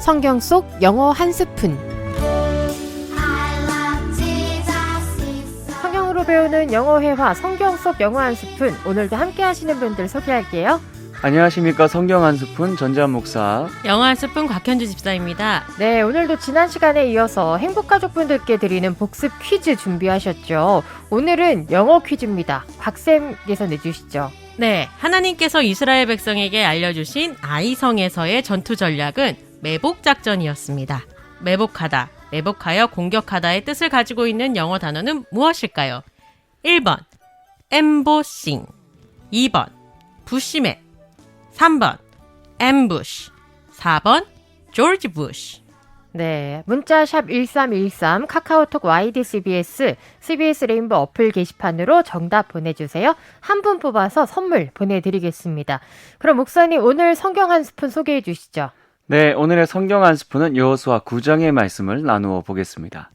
성경 속 영어 한 스푼. 성경으로 배우는 영어 회화 성경 속 영어 한 스푼. 오늘도 함께 하시는 분들 소개할게요. 안녕하십니까. 성경 한 스푼 전재환 목사, 영어 한 스푼 곽현주 집사입니다. 네, 오늘도 지난 시간에 이어서 행복가족분들께 드리는 복습 퀴즈 준비하셨죠? 오늘은 영어 퀴즈입니다. 곽쌤께서 내주시죠. 네, 하나님께서 이스라엘 백성에게 알려주신 아이성에서의 전투 전략은 매복작전이었습니다. 매복하다, 매복하여 공격하다의 뜻을 가지고 있는 영어 단어는 무엇일까요? 1번 엠보싱, 2번 부시맨, 3번 엠부시, 4번 조지 부시. 네, 문자 샵 1313, 카카오톡 YDCBS, CBS 레인보 어플 게시판으로 정답 보내주세요. 한 분 뽑아서 선물 보내드리겠습니다. 그럼 목사님, 오늘 성경 한 스푼 소개해 주시죠. 네, 오늘의 성경 한 스푼은 여호수아 9장의 말씀을 나누어 보겠습니다.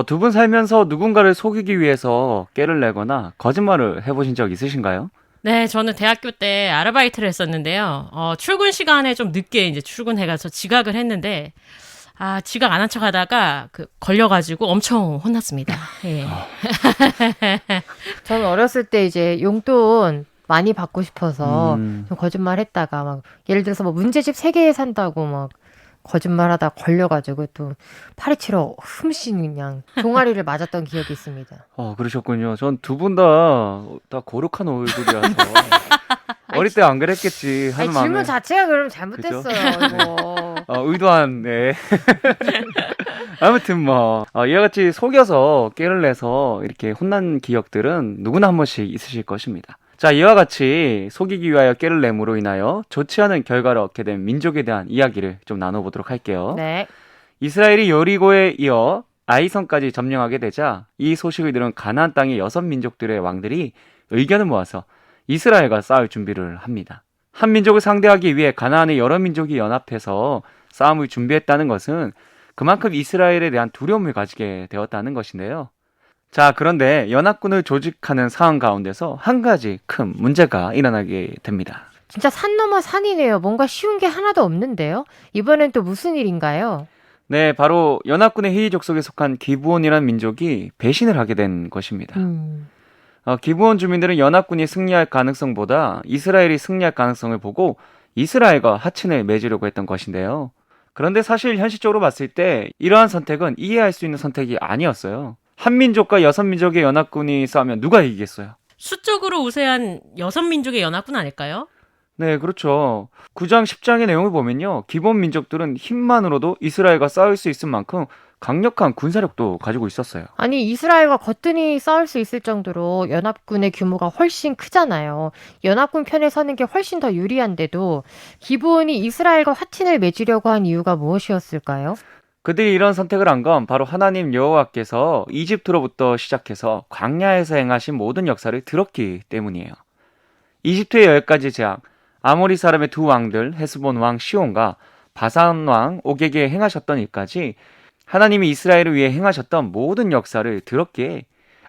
두 분 살면서 누군가를 속이기 위해서 깨를 내거나 거짓말을 해보신 적 있으신가요? 네, 저는 대학교 때 아르바이트를 했었는데요. 출근 시간에 좀 늦게 이제 출근해가서 지각을 했는데, 지각 안 한 척 하다가 걸려가지고 엄청 혼났습니다. 예. 저는 어렸을 때 이제 용돈 많이 받고 싶어서 좀 거짓말 했다가 막 예를 들어서 뭐 문제집 3개 산다고 막 거짓말하다 걸려가지고 또 파리치러 흠씬 그냥 종아리를 맞았던 기억이 있습니다. 그러셨군요. 전 두 분 다 거룩한 얼굴이라서 어릴 때 안 그랬겠지 하는 마음에. 질문 자체가 그럼 잘못됐어요. 이거. 의도한, 네. 아무튼 이와 같이 속여서 깨를 내서 이렇게 혼난 기억들은 누구나 한 번씩 있으실 것입니다. 자, 이와 같이 속이기 위하여 깨를 내므로 인하여 좋지 않은 결과를 얻게 된 민족에 대한 이야기를 좀 나눠보도록 할게요. 네. 이스라엘이 여리고에 이어 아이성까지 점령하게 되자 이 소식을 들은 가나안 땅의 6민족들의 왕들이 의견을 모아서 이스라엘과 싸울 준비를 합니다. 한 민족을 상대하기 위해 가나안의 여러 민족이 연합해서 싸움을 준비했다는 것은 그만큼 이스라엘에 대한 두려움을 가지게 되었다는 것인데요. 자, 그런데 연합군을 조직하는 상황 가운데서 한 가지 큰 문제가 일어나게 됩니다. 진짜 산 넘어 산이네요. 뭔가 쉬운 게 하나도 없는데요. 이번엔 또 무슨 일인가요? 네, 바로 연합군의 헤이족속에 속한 기브온이라는 민족이 배신을 하게 된 것입니다. 기브온 주민들은 연합군이 승리할 가능성보다 이스라엘이 승리할 가능성을 보고 이스라엘과 하친을 맺으려고 했던 것인데요. 그런데 사실 현실적으로 봤을 때 이러한 선택은 이해할 수 있는 선택이 아니었어요. 한 민족과 6민족의 연합군이 싸우면 누가 이기겠어요? 수적으로 우세한 6민족의 연합군 아닐까요? 네, 그렇죠. 9장, 10장의 내용을 보면요. 기본 민족들은 힘만으로도 이스라엘과 싸울 수 있을 만큼 강력한 군사력도 가지고 있었어요. 아니, 이스라엘과 거뜬히 싸울 수 있을 정도로 연합군의 규모가 훨씬 크잖아요. 연합군 편에 서는 게 훨씬 더 유리한데도 기브온이 이스라엘과 화친을 맺으려고 한 이유가 무엇이었을까요? 그들이 이런 선택을 한 건 바로 하나님 여호와께서 이집트로부터 시작해서 광야에서 행하신 모든 역사를 들었기 때문이에요. 이집트의 10가지 재앙, 아모리 사람의 2 왕들 헤스본 왕 시온과 바산 왕 옥에게 행하셨던 일까지 하나님이 이스라엘을 위해 행하셨던 모든 역사를 들었기에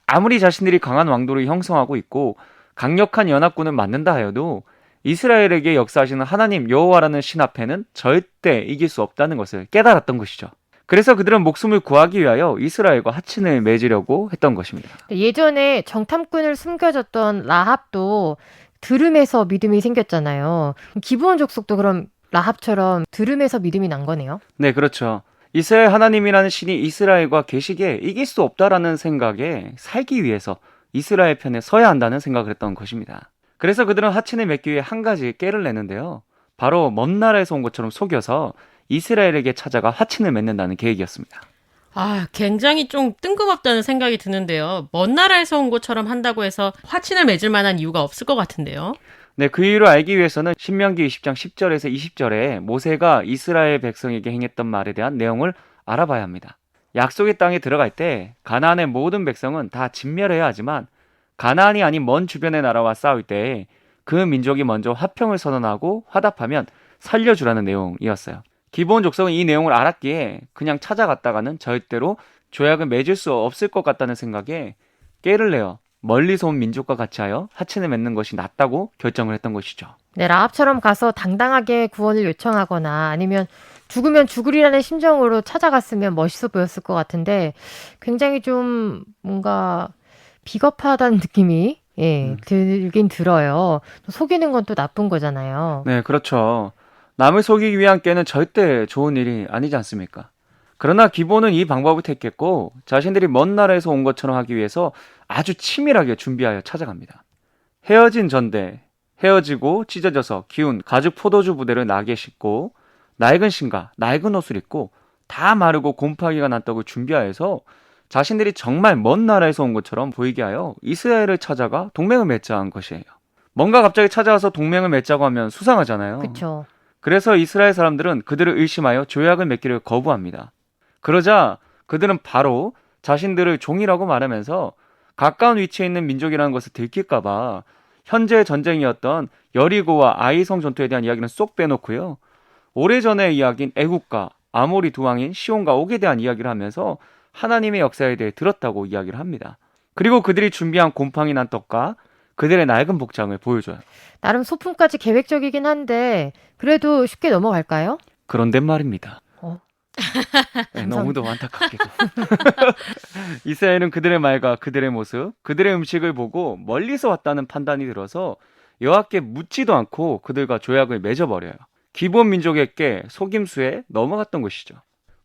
아무리 자신들이 강한 왕도를 형성하고 있고 강력한 연합군을 만든다 하여도 이스라엘에게 역사하시는 하나님 여호와라는 신 앞에는 절대 이길 수 없다는 것을 깨달았던 것이죠. 그래서 그들은 목숨을 구하기 위하여 이스라엘과 하친을 맺으려고 했던 것입니다. 예전에 정탐꾼을 숨겨줬던 라합도 들음에서 믿음이 생겼잖아요. 기브온 족속도 그럼 라합처럼 들음에서 믿음이 난 거네요? 네, 그렇죠. 이스라엘 하나님이라는 신이 이스라엘과 계시기에 이길 수 없다라는 생각에 살기 위해서 이스라엘 편에 서야 한다는 생각을 했던 것입니다. 그래서 그들은 하친을 맺기 위해 한 가지 깨를 내는데요. 바로 먼 나라에서 온 것처럼 속여서 이스라엘에게 찾아가 하친을 맺는다는 계획이었습니다. 굉장히 좀 뜬금없다는 생각이 드는데요. 먼 나라에서 온 것처럼 한다고 해서 화친을 맺을 만한 이유가 없을 것 같은데요. 네, 그 이유를 알기 위해서는 신명기 20장 10절에서 20절에 모세가 이스라엘 백성에게 행했던 말에 대한 내용을 알아봐야 합니다. 약속의 땅에 들어갈 때 가나안의 모든 백성은 다 진멸해야 하지만 가나안이 아닌 먼 주변의 나라와 싸울 때 그 민족이 먼저 화평을 선언하고 화답하면 살려주라는 내용이었어요. 기브온 족속은 이 내용을 알았기에 그냥 찾아갔다가는 절대로 조약을 맺을 수 없을 것 같다는 생각에 깨를 내어 멀리서 온 민족과 같이 하여 하친을 맺는 것이 낫다고 결정을 했던 것이죠. 네, 라합처럼 가서 당당하게 구원을 요청하거나 아니면 죽으면 죽으리라는 심정으로 찾아갔으면 멋있어 보였을 것 같은데 굉장히 좀 뭔가 비겁하다는 느낌이 들긴 들어요. 또 속이는 건 또 나쁜 거잖아요. 네, 그렇죠. 남을 속이기 위한 깨는 절대 좋은 일이 아니지 않습니까? 그러나 기본은 이 방법을 택했고 자신들이 먼 나라에서 온 것처럼 하기 위해서 아주 치밀하게 준비하여 찾아갑니다. 헤어진 전대, 헤어지고 찢어져서 기운 가죽 포도주 부대를 나게 싣고 낡은 신과 낡은 옷을 입고 다 마르고 곰팡이가 난 떡을 준비하여서 자신들이 정말 먼 나라에서 온 것처럼 보이게 하여 이스라엘을 찾아가 동맹을 맺자 한 것이에요. 뭔가 갑자기 찾아와서 동맹을 맺자고 하면 수상하잖아요. 그쵸. 그래서 이스라엘 사람들은 그들을 의심하여 조약을 맺기를 거부합니다. 그러자 그들은 바로 자신들을 종이라고 말하면서 가까운 위치에 있는 민족이라는 것을 들킬까봐 현재 전쟁이었던 여리고와 아이성 전투에 대한 이야기는 쏙 빼놓고요. 오래전의 이야기인 애굽과 아모리 두 왕인 시온과 옥에 대한 이야기를 하면서 하나님의 역사에 대해 들었다고 이야기를 합니다. 그리고 그들이 준비한 곰팡이 난 떡과 그들의 낡은 복장을 보여줘요. 나름 소품까지 계획적이긴 한데 그래도 쉽게 넘어갈까요? 그런데 말입니다. 어. 네, 너무도 안타깝게도. 이스라엘은 그들의 말과 그들의 모습, 그들의 음식을 보고 멀리서 왔다는 판단이 들어서 여호와께 묻지도 않고 그들과 조약을 맺어버려요. 기본 민족에게 속임수에 넘어갔던 것이죠.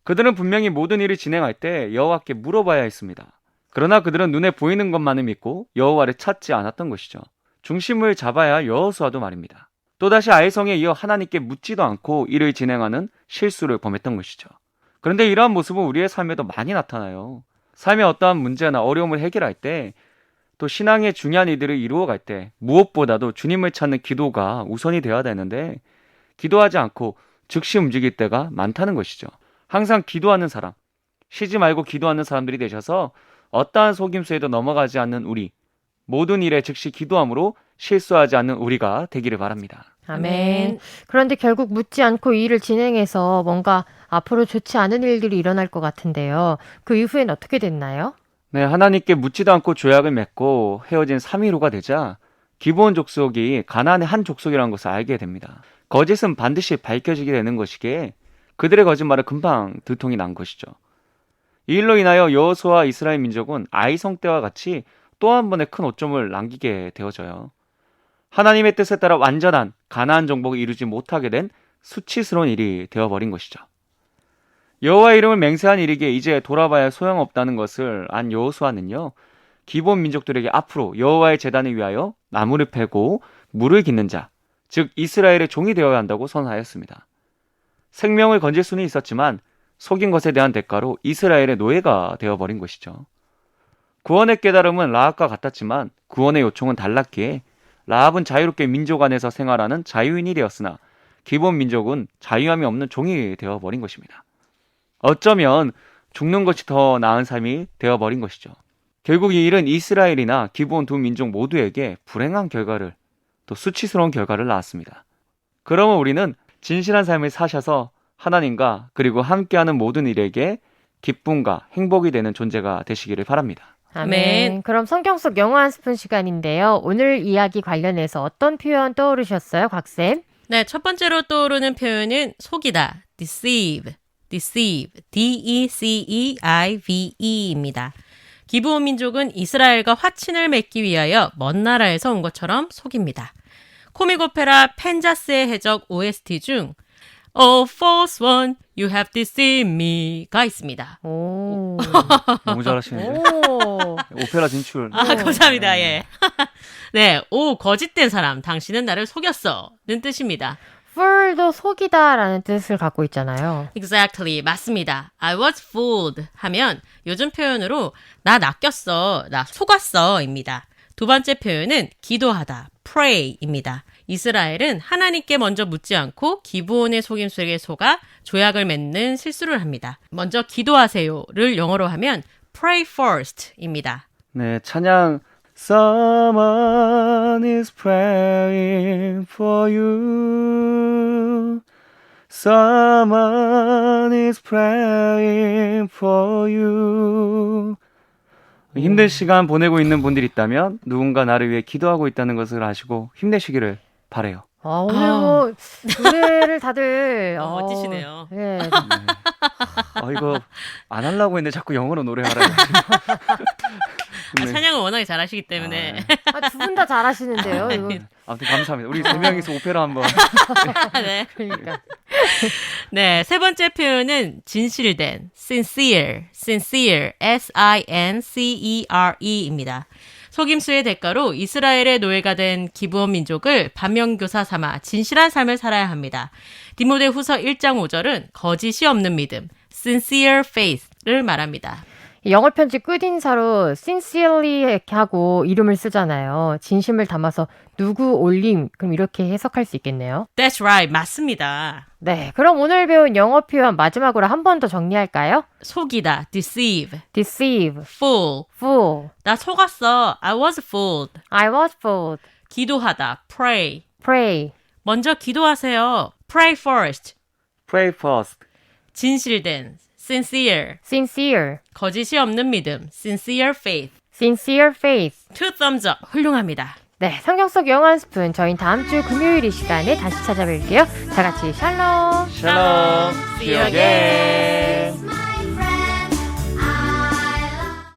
그들은 분명히 모든 일을 진행할 때 여호와께 물어봐야 했습니다. 그러나 그들은 눈에 보이는 것만을 믿고 여호와를 찾지 않았던 것이죠. 중심을 잡아야 할 여호수아도 말입니다. 또다시 아이성에 이어 하나님께 묻지도 않고 일을 진행하는 실수를 범했던 것이죠. 그런데 이러한 모습은 우리의 삶에도 많이 나타나요. 삶의 어떠한 문제나 어려움을 해결할 때, 또 신앙의 중요한 일들을 이루어갈 때 무엇보다도 주님을 찾는 기도가 우선이 되어야 되는데 기도하지 않고 즉시 움직일 때가 많다는 것이죠. 항상 기도하는 사람, 쉬지 말고 기도하는 사람들이 되셔서 어떠한 속임수에도 넘어가지 않는 우리, 모든 일에 즉시 기도함으로 실수하지 않는 우리가 되기를 바랍니다. 아멘. 그런데 결국 묻지 않고 이 일을 진행해서 뭔가 앞으로 좋지 않은 일들이 일어날 것 같은데요. 그 이후엔 어떻게 됐나요? 네, 하나님께 묻지도 않고 조약을 맺고 헤어진 3.15가 되자 기브온 족속이 가나안의 한 족속이라는 것을 알게 됩니다. 거짓은 반드시 밝혀지게 되는 것이기에 그들의 거짓말은 금방 들통이 난 것이죠. 이 일로 인하여 여호수아와 이스라엘 민족은 아이성 때와 같이 또 한 번의 큰 오점을 남기게 되어져요. 하나님의 뜻에 따라 완전한 가나안 정복을 이루지 못하게 된 수치스러운 일이 되어버린 것이죠. 여호와의 이름을 맹세한 일이기에 이제 돌아봐야 소용없다는 것을 안 여호수아는요, 기본 민족들에게 앞으로 여호와의 제단을 위하여 나무를 패고 물을 깃는 자, 즉 이스라엘의 종이 되어야 한다고 선하였습니다. 생명을 건질 수는 있었지만 속인 것에 대한 대가로 이스라엘의 노예가 되어버린 것이죠. 구원의 깨달음은 라합과 같았지만 구원의 요청은 달랐기에 라합은 자유롭게 민족 안에서 생활하는 자유인이 되었으나 기본 민족은 자유함이 없는 종이 되어버린 것입니다. 어쩌면 죽는 것이 더 나은 삶이 되어버린 것이죠. 결국 이 일은 이스라엘이나 기본 두 민족 모두에게 불행한 결과를, 또 수치스러운 결과를 낳았습니다. 그러면 우리는 진실한 삶을 사셔서 하나님과 그리고 함께하는 모든 일에게 기쁨과 행복이 되는 존재가 되시기를 바랍니다. 아멘. 그럼 성경 속 영어 한 스푼 시간인데요. 오늘 이야기 관련해서 어떤 표현 떠오르셨어요, 곽쌤? 네, 첫 번째로 떠오르는 표현은 속이다, deceive, D-E-C-E-I-V-E입니다. 기브온 민족은 이스라엘과 화친을 맺기 위하여 먼 나라에서 온 것처럼 속입니다. 코믹 오페라 펜자스의 해적 OST 중 Oh, false one, you have deceived me가 있습니다. 오. 너무 잘하시는데. 오. 오페라 진출. 감사합니다. 예. 네, 오, 거짓된 사람, 당신은 나를 속였어. 는 뜻입니다. fool도 속이다라는 뜻을 갖고 있잖아요. Exactly, 맞습니다. I was fooled 하면 요즘 표현으로 나 낚였어, 나 속았어 입니다. 두 번째 표현은 기도하다, pray입니다. 이스라엘은 하나님께 먼저 묻지 않고 기브온의 속임수에게 속아 조약을 맺는 실수를 합니다. 먼저 기도하세요를 영어로 하면 pray first입니다. 네, 찬양 Someone is praying for you. Someone is praying for you. 힘든 시간 보내고 있는 분들이 있다면 누군가 나를 위해 기도하고 있다는 것을 아시고 힘내시기를 바래요. 오늘 뭐 노래를 다들 멋지시네요. 네. 이거 안 하려고 했는데 자꾸 영어로 노래하라. 찬양을 워낙에 잘하시기 때문에. 두 분 다 잘하시는데요. 이거. 아무튼 감사합니다. 우리 세 명이서 오페라 한번. 네. 그러니까. 네, 세 번째 표현은 진실된, sincere, S-I-N-C-E-R-E입니다. 속임수의 대가로 이스라엘의 노예가 된 기브온 민족을 반면교사 삼아 진실한 삶을 살아야 합니다. 디모데 후서 1장 5절은 거짓이 없는 믿음, sincere faith를 말합니다. 영어 편지 끝인사로 sincerely 이렇게 하고 이름을 쓰잖아요. 진심을 담아서 누구 올림, 그럼 이렇게 해석할 수 있겠네요. That's right, 맞습니다. 네, 그럼 오늘 배운 영어 표현 마지막으로 한 번 더 정리할까요? 속이다, deceive, deceive, fool, fool, 나 속았어, I was fooled. I was fooled, 기도하다, pray. pray, 먼저 기도하세요, pray first. Pray first. 진실된, sincere. sincere, 거짓이 없는 믿음, sincere faith. sincere faith. Two thumbs up, 훌륭합니다. 네, 성경 속 영어 한 스푼 저희는 다음 주 금요일 이 시간에 다시 찾아뵐게요. 다 같이 샬롬. Shalom. See you again.